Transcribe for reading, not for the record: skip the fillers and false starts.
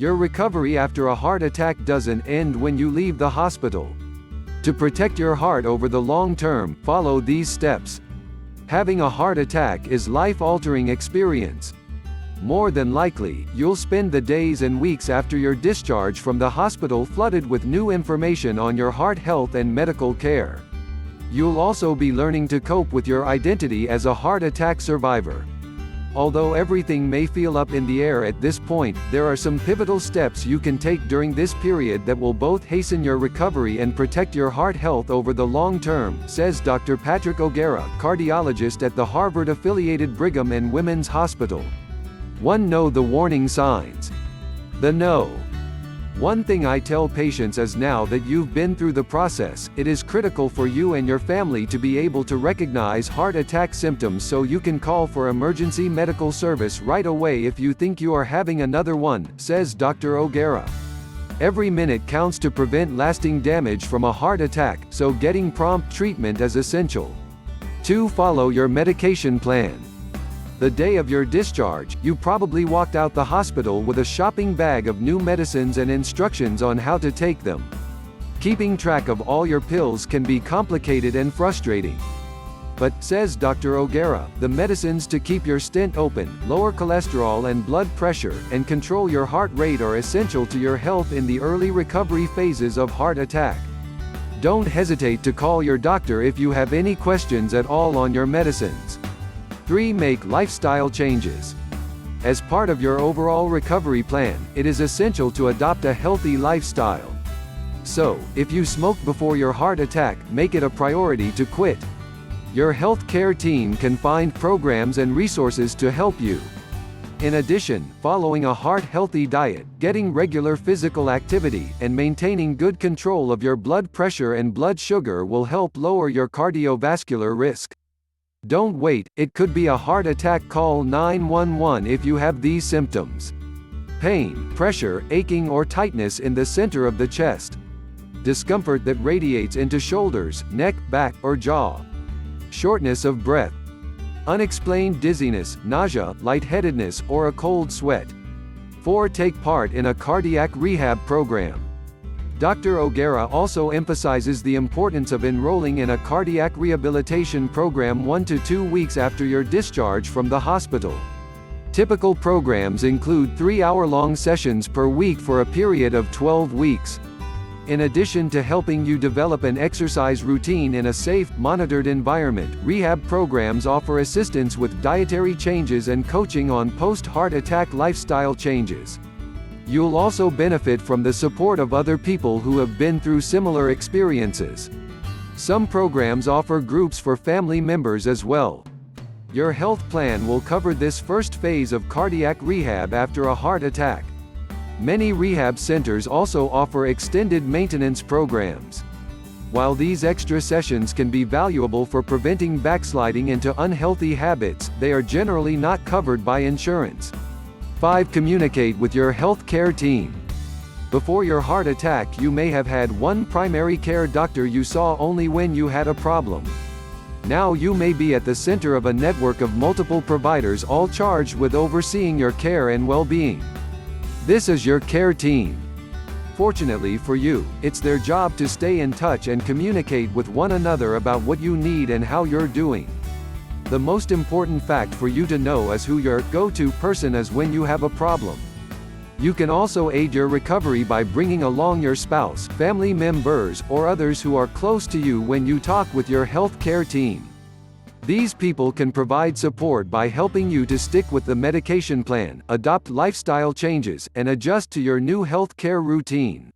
Your recovery after a heart attack doesn't end when you leave the hospital. To protect your heart over the long term, follow these steps. Having a heart attack is a life-altering experience. More than likely, you'll spend the days and weeks after your discharge from the hospital flooded with new information on your heart health and medical care. You'll also be learning to cope with your identity as a heart attack survivor. Although everything may feel up in the air at this point, there are some pivotal steps you can take during this period that will both hasten your recovery and protect your heart health over the long term, says Dr. Patrick O'Gara, cardiologist at the Harvard-affiliated Brigham and Women's Hospital. 1. Know the warning signs. The know. One thing I tell patients is now that you've been through the process, it is critical for you and your family to be able to recognize heart attack symptoms so you can call for emergency medical service right away if you think you are having another one, says Dr. O'Gara. Every minute counts to prevent lasting damage from a heart attack, so getting prompt treatment is essential. 2. Follow your medication plan. The day of your discharge, you probably walked out the hospital with a shopping bag of new medicines and instructions on how to take them. Keeping track of all your pills can be complicated and frustrating. But, says Dr. O'Gara, the medicines to keep your stent open, lower cholesterol and blood pressure, and control your heart rate are essential to your health in the early recovery phases of heart attack. Don't hesitate to call your doctor if you have any questions at all on your medicines. 3. Make lifestyle changes. As part of your overall recovery plan, it is essential to adopt a healthy lifestyle. So, if you smoked before your heart attack, make it a priority to quit. Your health care team can find programs and resources to help you. In addition, following a heart-healthy diet, getting regular physical activity, and maintaining good control of your blood pressure and blood sugar will help lower your cardiovascular risk. Don't wait, it could be a heart attack. Call 911 if you have these symptoms. Pain, pressure, aching or tightness in the center of the chest. Discomfort that radiates into shoulders, neck, back, or jaw. Shortness of breath. Unexplained dizziness, nausea, lightheadedness, or a cold sweat. 4. Take part in a cardiac rehab program. Dr. O'Gara also emphasizes the importance of enrolling in a cardiac rehabilitation program 1 to 2 weeks after your discharge from the hospital. Typical programs include 3-hour-long sessions per week for a period of 12 weeks. In addition to helping you develop an exercise routine in a safe, monitored environment, rehab programs offer assistance with dietary changes and coaching on post-heart attack lifestyle changes. You'll also benefit from the support of other people who have been through similar experiences. Some programs offer groups for family members as well. Your health plan will cover this first phase of cardiac rehab after a heart attack. Many rehab centers also offer extended maintenance programs. While these extra sessions can be valuable for preventing backsliding into unhealthy habits, they are generally not covered by insurance. 5. Communicate with your health care team. Before your heart attack, you may have had one primary care doctor you saw only when you had a problem. Now you may be at the center of a network of multiple providers all charged with overseeing your care and well-being. This is your care team. Fortunately for you, it's their job to stay in touch and communicate with one another about what you need and how you're doing. The most important fact for you to know is who your go-to person is when you have a problem. You can also aid your recovery by bringing along your spouse, family members, or others who are close to you when you talk with your health care team. These people can provide support by helping you to stick with the medication plan, adopt lifestyle changes, and adjust to your new health care routine.